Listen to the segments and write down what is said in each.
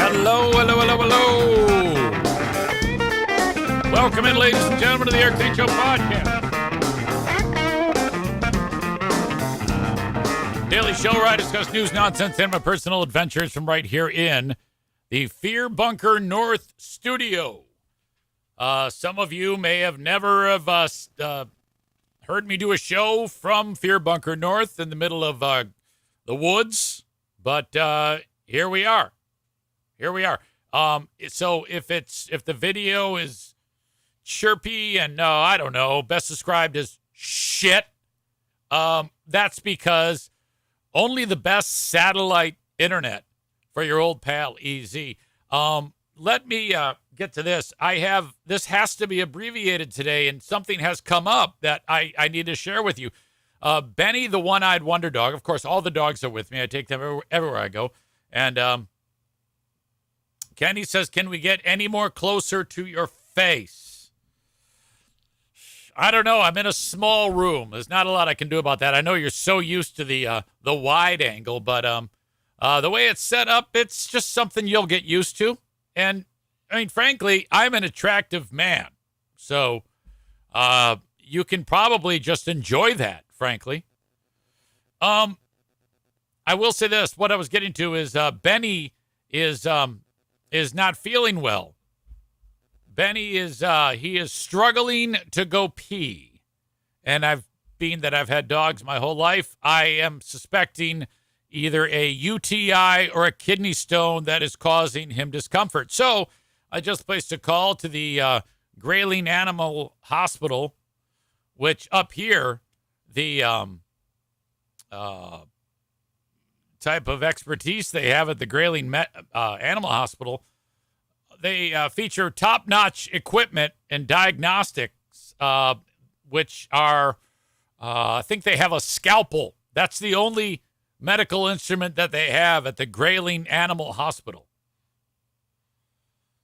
Hello. Welcome in, ladies and gentlemen, to the Eric Zane Show podcast. Daily show where I discuss news, nonsense, and my personal adventures from right here in the Fear Bunker North studio. Some of you may have never heard me do a show from Fear Bunker North in the middle of the woods, but here we are. So if the video is chirpy and I don't know, best described as shit, that's because only the best satellite internet for your old pal EZ. Let me get to this. This has to be abbreviated today, and something has come up that I need to share with you. Benny, the one-eyed wonder dog. Of course, all the dogs are with me. I take them everywhere I go. And Kenny says, can we get any more closer to your face? I don't know. I'm in a small room. There's not a lot I can do about that. I know you're so used to the wide angle, but the way it's set up, it's just something you'll get used to. And, I mean, frankly, I'm an attractive man. So you can probably just enjoy that, frankly. I will say this. What I was getting to is Benny is not feeling well. Benny he is struggling to go pee. And I've had dogs my whole life. I am suspecting either a UTI or a kidney stone that is causing him discomfort. So I just placed a call to the Grayling Animal Hospital, which up here, the type of expertise they have at the Grayling Animal Hospital, they feature top-notch equipment and diagnostics, which are, I think they have a scalpel. That's the only medical instrument that they have at the Grayling Animal Hospital.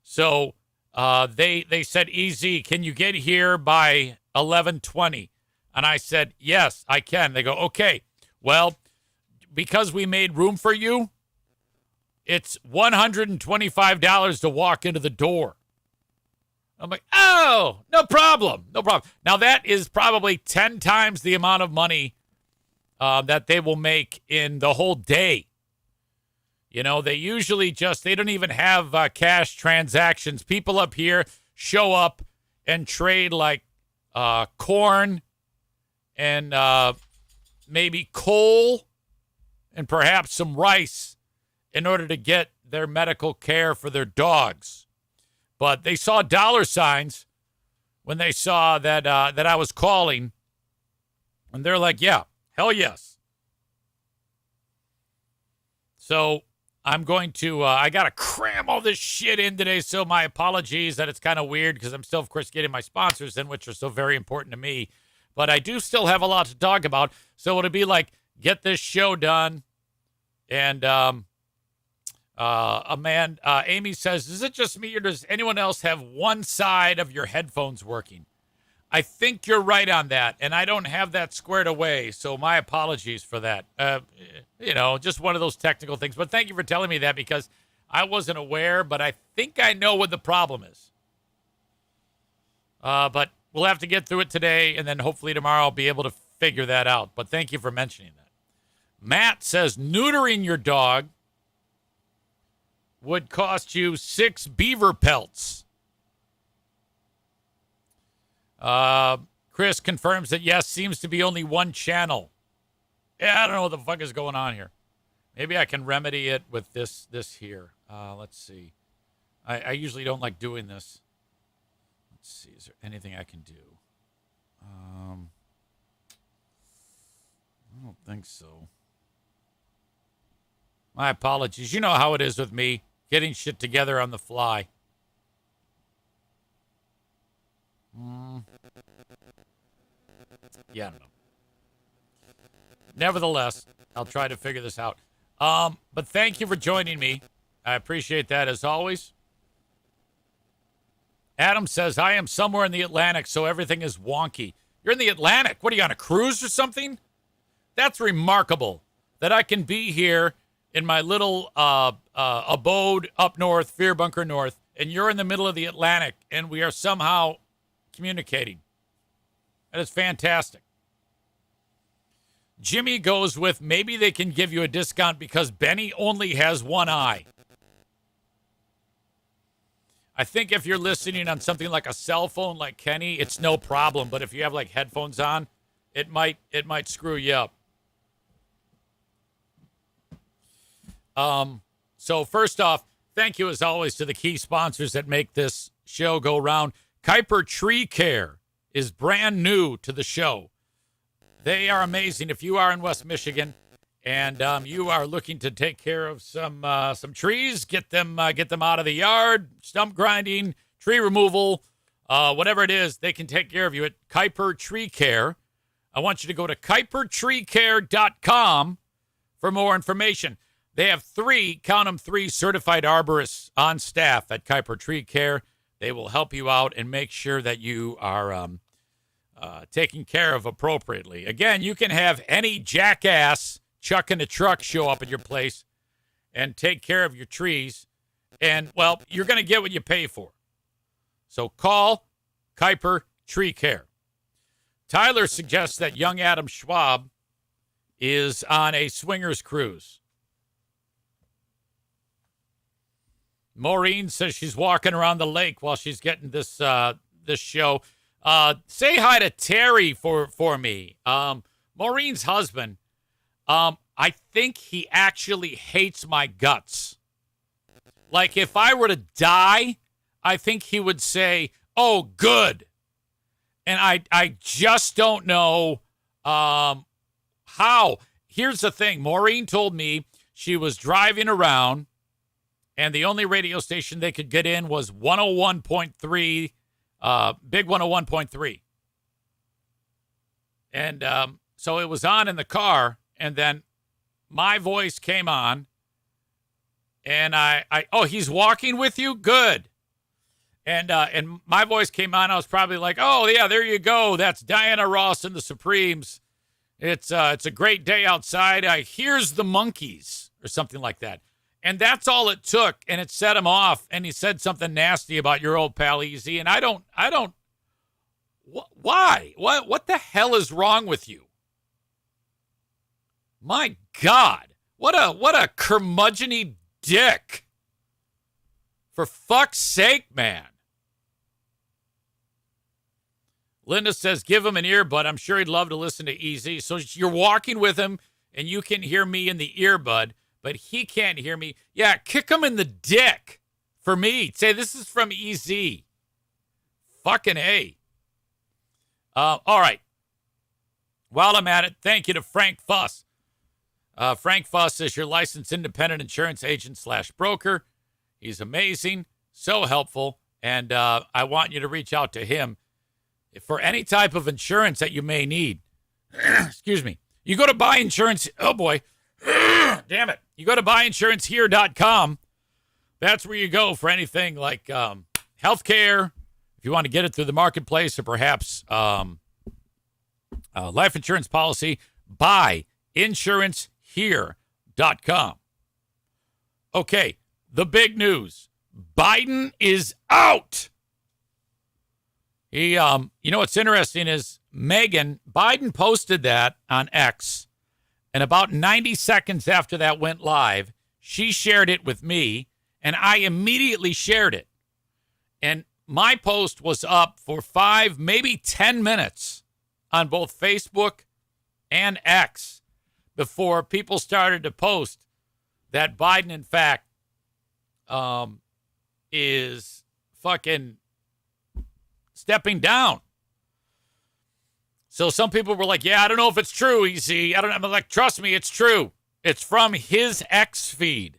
So they said, EZ, can you get here by 11:20? And I said, yes, I can. They go, okay, well, because we made room for you, it's $125 to walk into the door. I'm like, oh, no problem. Now, that is probably 10 times the amount of money that they will make in the whole day. You know, they usually they don't even have cash transactions. People up here show up and trade like corn and maybe coal and perhaps some rice in order to get their medical care for their dogs. But they saw dollar signs when they saw that I was calling, and they're like, yeah, hell yes. So I'm going to, I got to cram all this shit in today, so my apologies that it's kind of weird because I'm still, of course, getting my sponsors in, which are so very important to me. But I do still have a lot to talk about, so it'll be like, get this show done. And Amy says, is it just me or does anyone else have one side of your headphones working? I think you're right on that, and I don't have that squared away, so my apologies for that. Just one of those technical things. But thank you for telling me that because I wasn't aware, but I think I know what the problem is. But we'll have to get through it today, and then hopefully tomorrow I'll be able to figure that out. But thank you for mentioning that. Matt says neutering your dog would cost you 6 beaver pelts. Chris confirms that, yes, seems to be only one channel. Yeah, I don't know what the fuck is going on here. Maybe I can remedy it with this here. Let's see. I usually don't like doing this. Let's see. Is there anything I can do? I don't think so. My apologies. You know how it is with me, getting shit together on the fly. Yeah, I don't know. Nevertheless, I'll try to figure this out. But thank you for joining me. I appreciate that as always. Adam says, I am somewhere in the Atlantic, so everything is wonky. You're in the Atlantic? What are you, on a cruise or something? That's remarkable that I can be here in my little abode up north, Fear Bunker North, and you're in the middle of the Atlantic, and we are somehow communicating. That is fantastic. Jimmy goes with, maybe they can give you a discount because Benny only has one eye. I think if you're listening on something like a cell phone like Kenny, it's no problem. But if you have like headphones on, it might screw you up. So first off, thank you as always to the key sponsors that make this show go round. Kuiper Tree Care is brand new to the show. They are amazing. If you are in West Michigan and you are looking to take care of some trees, get them out of the yard, stump grinding, tree removal, whatever it is, they can take care of you at Kuiper Tree Care. I want you to go to kuipertreecare.com for more information. They have 3 certified arborists on staff at Kuiper Tree Care. They will help you out and make sure that you are taken care of appropriately. Again, you can have any jackass chucking a truck show up at your place and take care of your trees. And, well, you're going to get what you pay for. So call Kuiper Tree Care. Tyler suggests that young Adam Schwab is on a swingers cruise. Maureen says she's walking around the lake while she's getting this show. Say hi to Terry for me. Maureen's husband, I think he actually hates my guts. Like, if I were to die, I think he would say, oh, good. And I just don't know how. Here's the thing. Maureen told me she was driving around, and the only radio station they could get in was 101.3, Big 101.3. And so it was on in the car, and then my voice came on, and oh, he's walking with you? Good. And my voice came on. I was probably like, oh, yeah, there you go. That's Diana Ross and the Supremes. It's a great day outside. Here's the monkeys or something like that. And that's all it took, and it set him off, and he said something nasty about your old pal Easy, and I don't, why? What the hell is wrong with you? My God, what a curmudgeon-y dick. For fuck's sake, man. Linda says, give him an earbud. I'm sure he'd love to listen to Easy. So you're walking with him, and you can hear me in the earbud, but he can't hear me. Yeah, kick him in the dick for me. Say, this is from EZ. Fucking A. All right. While I'm at it, thank you to Frank Fuss. Frank Fuss is your licensed independent insurance agent / broker. He's amazing, so helpful, and I want you to reach out to him for any type of insurance that you may need. Excuse me. You go to buy insurance. Oh, boy. Damn it. You go to buyinsurancehere.com. That's where you go for anything like healthcare, If you want to get it through the marketplace or perhaps life insurance policy, buy insurancehere.com. Okay, the big news. Biden is out. You know what's interesting is Biden posted that on X, and about 90 seconds after that went live, she shared it with me, and I immediately shared it. And my post was up for 5, maybe 10 minutes on both Facebook and X before people started to post that Biden, in fact, is fucking stepping down. So some people were like, yeah, I don't know if it's true, EC. I'm like, trust me, it's true. It's from his X feed.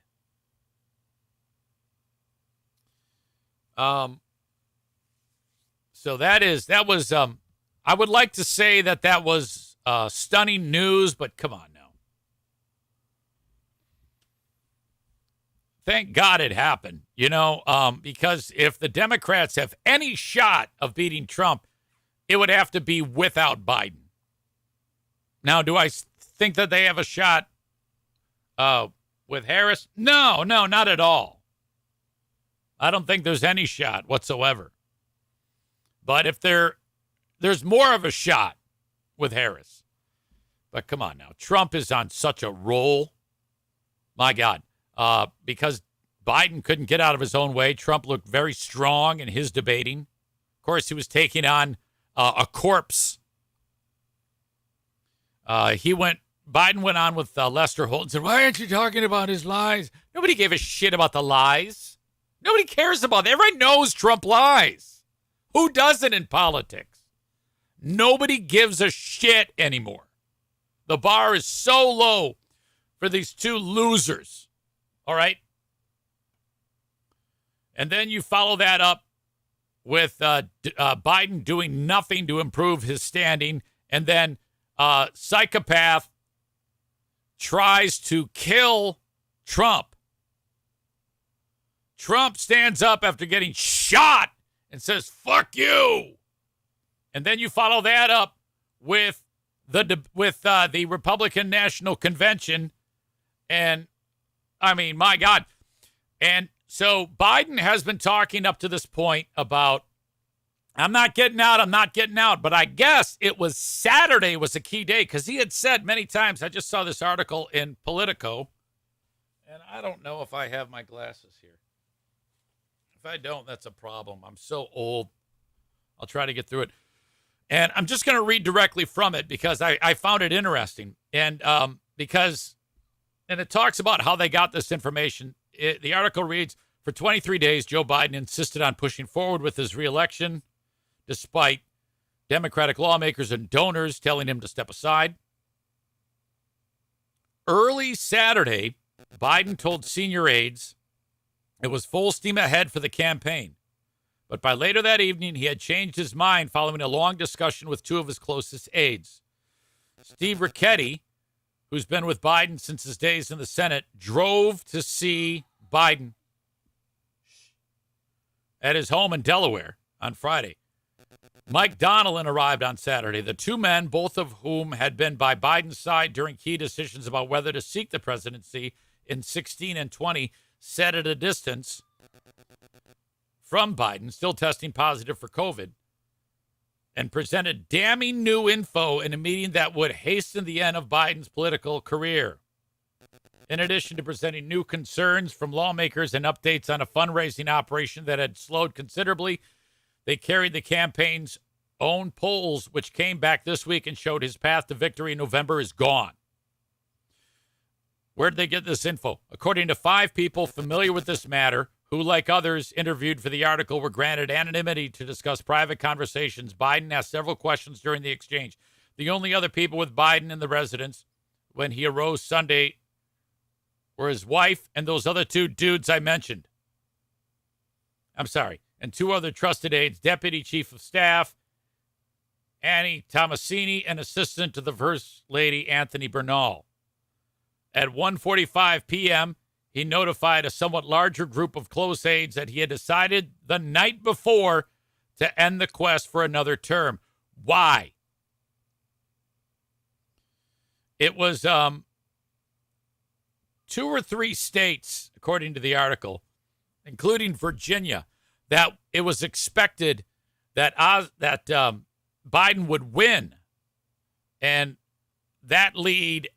So that was, I would like to say that was stunning news, but come on now. Thank God it happened, because if the Democrats have any shot of beating Trump, it would have to be without Biden. Now, do I think that they have a shot with Harris? No, not at all. I don't think there's any shot whatsoever. But if there's more of a shot with Harris. But come on now. Trump is on such a roll. My God. Because Biden couldn't get out of his own way. Trump looked very strong in his debating. Of course, he was taking on a corpse. Biden went on with Lester Holt and said, why aren't you talking about his lies? Nobody gave a shit about the lies. Nobody cares about that. Everybody knows Trump lies. Who doesn't in politics? Nobody gives a shit anymore. The bar is so low for these two losers. All right? And then you follow that up with Biden doing nothing to improve his standing. And then psychopath tries to kill Trump. Trump stands up after getting shot and says, fuck you. And then you follow that up with the Republican National Convention. And, I mean, my God. And so Biden has been talking up to this point about, I'm not getting out. But I guess it was Saturday was a key day because he had said many times, I just saw this article in Politico, and I don't know if I have my glasses here. If I don't, that's a problem. I'm so old. I'll try to get through it. And I'm just going to read directly from it because I found it interesting. And and it talks about how they got this information. The article reads, for 23 days, Joe Biden insisted on pushing forward with his reelection, despite Democratic lawmakers and donors telling him to step aside. Early Saturday, Biden told senior aides it was full steam ahead for the campaign. But by later that evening, he had changed his mind following a long discussion with two of his closest aides. Steve Ricchetti, who's been with Biden since his days in the Senate, drove to see Biden at his home in Delaware on Friday. Mike Donilon arrived on Saturday. The two men, both of whom had been by Biden's side during key decisions about whether to seek the presidency in 16 and 20, sat at a distance from Biden, still testing positive for COVID, and presented damning new info in a meeting that would hasten the end of Biden's political career. In addition to presenting new concerns from lawmakers and updates on a fundraising operation that had slowed considerably, they carried the campaign's own polls, which came back this week and showed his path to victory in November is gone. Where did they get this info? According to 5 people familiar with this matter, who, like others interviewed for the article, were granted anonymity to discuss private conversations, Biden asked several questions during the exchange. The only other people with Biden in the residence when he arose Sunday were his wife and those other 2 dudes I mentioned. And 2 other trusted aides, Deputy Chief of Staff Annie Tomasini and Assistant to the First Lady Anthony Bernal. At 1:45 p.m., he notified a somewhat larger group of close aides that he had decided the night before to end the quest for another term. Why? It was 2 or 3 states, according to the article, including Virginia, that it was expected that Biden would win. And that lead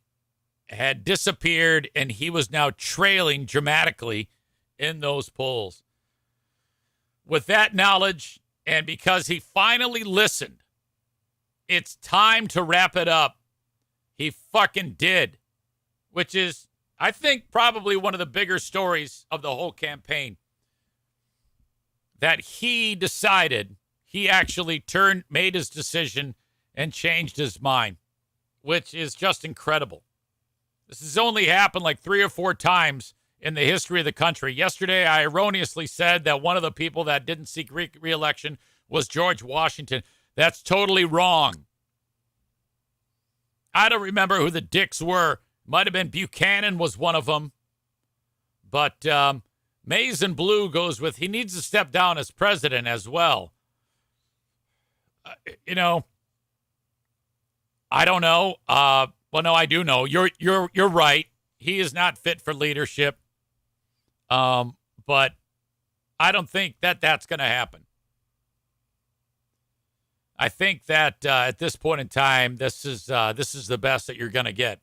had disappeared, and he was now trailing dramatically in those polls. With that knowledge, and because he finally listened, it's time to wrap it up. He fucking did, which is, I think, probably one of the bigger stories of the whole campaign. That he decided, he actually made his decision and changed his mind, which is just incredible. This has only happened like 3 or 4 times in the history of the country. Yesterday, I erroneously said that one of the people that didn't seek re-election was George Washington. That's totally wrong. I don't remember who the dicks were. Might have been Buchanan was one of them. But Maize and Blue goes with he needs to step down as president as well. I don't know. Well, no, I do know. You're right. He is not fit for leadership. But I don't think that's going to happen. I think that at this point in time, this is the best that you're going to get.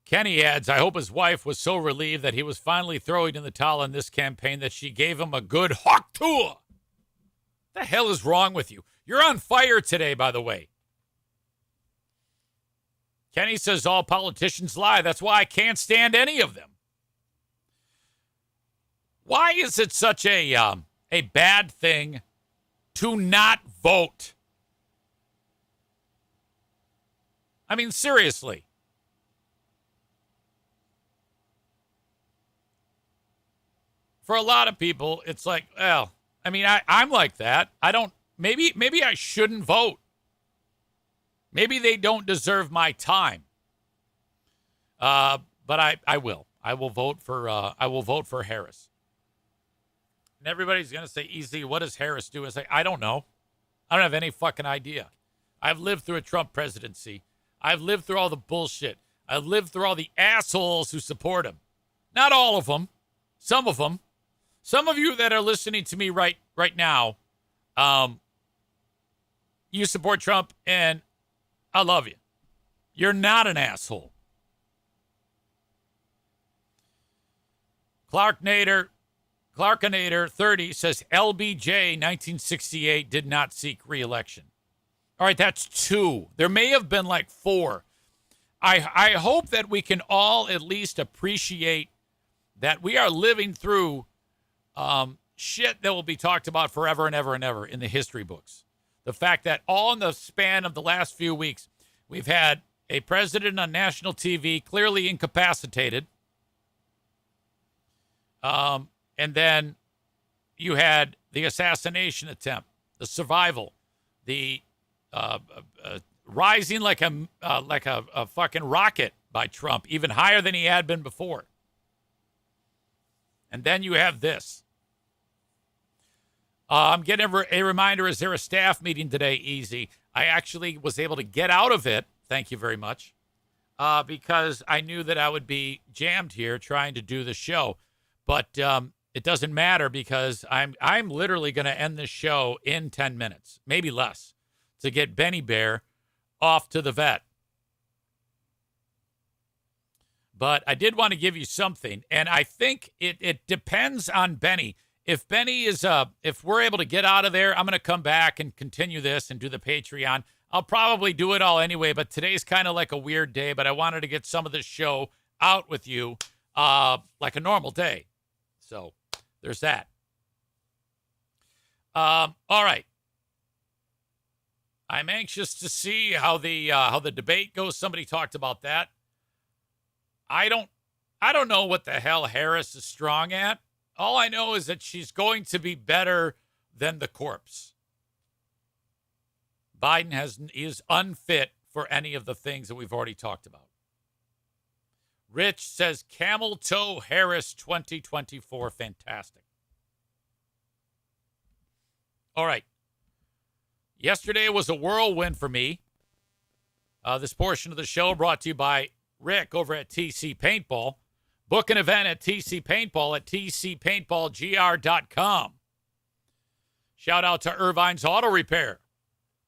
Kenny adds, I hope his wife was so relieved that he was finally throwing in the towel in this campaign that she gave him a good hawk tour. The hell is wrong with you? You're on fire today, by the way. Kenny says all politicians lie. That's why I can't stand any of them. Why is it such a bad thing to not vote? I mean, seriously. For a lot of people, it's like, well, I mean, I'm like that. Maybe I shouldn't vote. Maybe they don't deserve my time. But I will. I will vote for Harris. And everybody's going to say, easy, what does Harris do? It's like, I don't know. I don't have any fucking idea. I've lived through a Trump presidency. I've lived through all the bullshit. I've lived through all the assholes who support him. Not all of them. Some of them. Some of you that are listening to me right now, you support Trump, and I love you. You're not an asshole. Clarkinator 30 says LBJ 1968 did not seek re-election. All right, that's 2. There may have been like 4. I hope that we can all at least appreciate that we are living through shit that will be talked about forever and ever and ever in the history books. The fact that all in the span of the last few weeks, we've had a president on national TV clearly incapacitated. And then you had the assassination attempt, the survival, the rising like a fucking rocket by Trump, even higher than he had been before. And then you have this. I'm getting a reminder, is there a staff meeting today? Easy. I actually was able to get out of it. Thank you very much. Because I knew that I would be jammed here trying to do the show. But it doesn't matter because I'm literally going to end this show in 10 minutes, maybe less, to get Benny Bear off to the vet. But I did want to give you something, and I think it depends on Benny. If Benny is, if we're able to get out of there, I'm going to come back and continue this and do the Patreon. I'll probably do it all anyway, but today's kind of like a weird day, but I wanted to get some of this show out with you like a normal day. So there's that. All right. I'm anxious to see how the debate goes. Somebody talked about that. I don't know what the hell Harris is strong at. All I know is that she's going to be better than the corpse. Biden is unfit for any of the things that we've already talked about. Rich says Camel Toe Harris 2024. Fantastic. All right. Yesterday was a whirlwind for me. This portion of the show brought to you by Rick over at TC Paintball. Book an event at TC Paintball at tcpaintballgr.com. Shout out to Irvine's Auto Repair,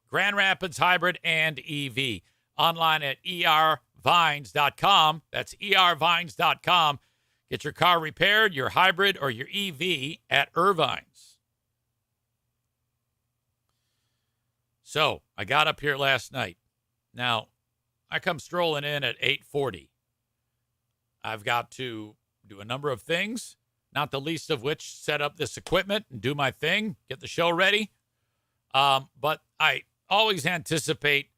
Grand Rapids Hybrid and EV. Online at ervines.com. That's ervines.com. Get your car repaired, your hybrid, or your EV at Irvine's. So, I got up here last night. Now, I come strolling in at 8:40. I've got to do a number of things, not the least of which set up this equipment and do my thing, get the show ready. But I always anticipate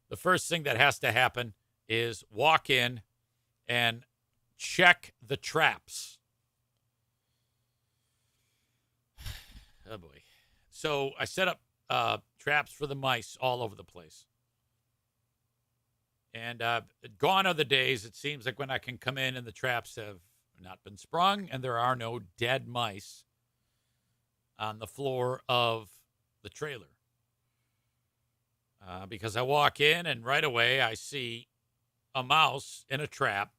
the first thing that has to happen is walk in and check the traps. Oh, boy. So I set up traps for the mice all over the place. And gone are the days, it seems like, when I can come in and the traps have not been sprung and there are no dead mice on the floor of the trailer. Because I walk in and right away I see a mouse in a trap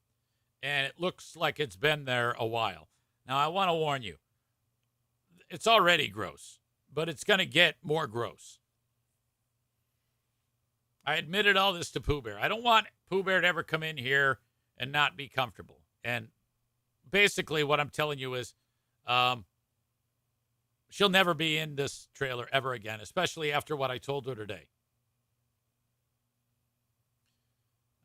and it looks like it's been there a while. Now, I want to warn you, it's already gross, but it's going to get more gross. I admitted all this to Pooh Bear. I don't want Pooh Bear to ever come in here and not be comfortable. And basically what I'm telling you is she'll never be in this trailer ever again, especially after what I told her today.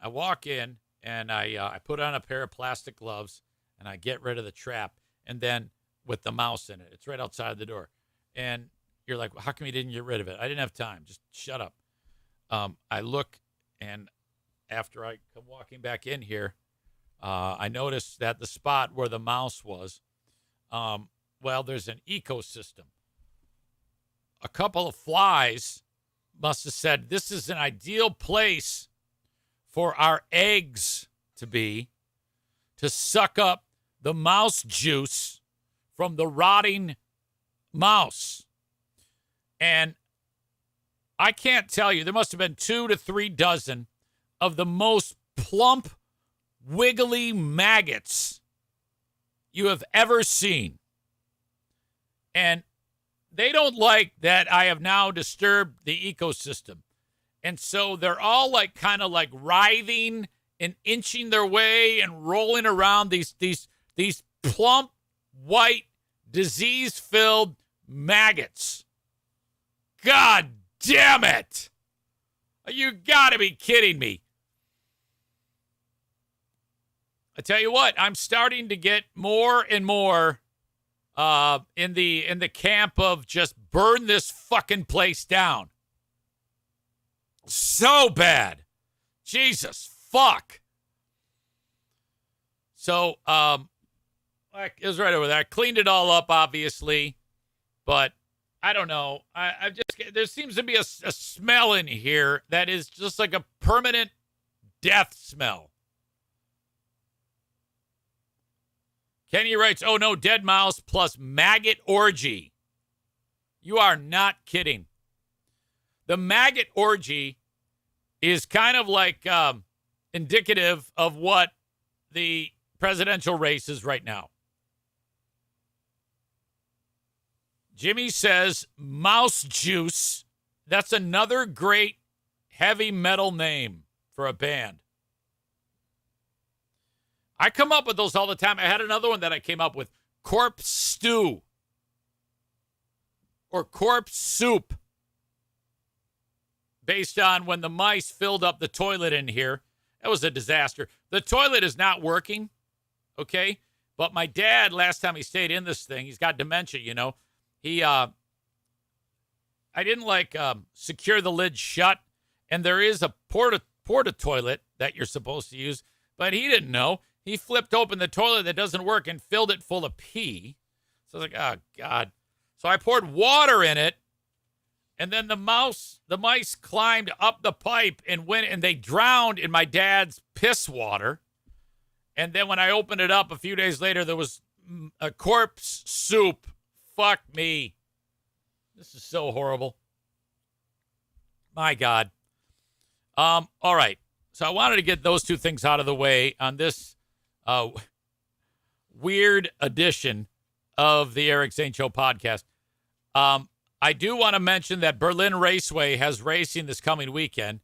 I walk in and I put on a pair of plastic gloves and I get rid of the trap, and then with the mouse in it. It's right outside the door. And you're like, well, how come you didn't get rid of it? I didn't have time. Just shut up. I look, and after I come walking back in here, I noticed that the spot where the mouse was, well, there's an ecosystem. A couple of flies must have said, this is an ideal place for our eggs to be, to suck up the mouse juice from the rotting mouse. And I can't tell you, there must have been 2 to 3 dozen of the most plump, wiggly maggots you have ever seen. And they don't like that I have now disturbed the ecosystem. And so they're all like kind of like writhing and inching their way and rolling around these plump, white, disease-filled maggots. God damn it! You gotta be kidding me. I tell you what, I'm starting to get more and more in the camp of just burn this fucking place down. So bad. Jesus fuck. So it was right over there. I cleaned it all up, obviously, but I don't know. There seems to be a smell in here that is just like a permanent death smell. Kenny writes, oh no, dead mouse plus maggot orgy. You are not kidding. The maggot orgy is kind of like indicative of what the presidential race is right now. Jimmy says, Mouse Juice. That's another great heavy metal name for a band. I come up with those all the time. I had another one that I came up with, Corpse Stew or Corpse Soup, based on when the mice filled up the toilet in here. That was a disaster. The toilet is not working, okay? But my dad, last time he stayed in this thing, he's got dementia, you know. I didn't secure the lid shut, and there is a porta toilet that you're supposed to use, but he didn't know. He flipped open the toilet that doesn't work and filled it full of pee. So I was like, oh God. So I poured water in it, and then the mice climbed up the pipe and went, and they drowned in my dad's piss water. And then when I opened it up a few days later, there was a corpse soup. Fuck me. This is so horrible. My God. All right. So I wanted to get those two things out of the way on this weird edition of the Eric Zane Show podcast. I do want to mention that Berlin Raceway has racing this coming weekend.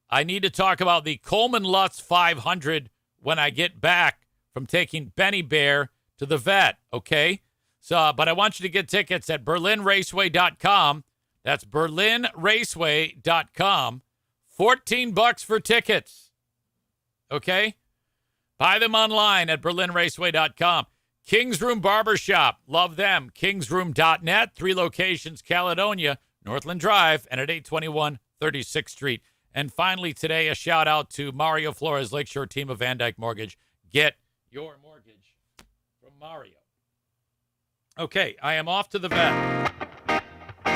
I need to talk about the Coleman Lutz 500 when I get back from taking Benny Bear to the vet, okay? So, but I want you to get tickets at berlinraceway.com. That's berlinraceway.com. $14 for tickets, okay? Buy them online at berlinraceway.com. King's Room Barbershop, love them. Kingsroom.net, 3 locations, Caledonia, Northland Drive, and at 821 36th Street. And finally today, a shout out to Mario Flores, Lakeshore team of Van Dyke Mortgage. Get your mortgage from Mario. Okay, I am off to the vet.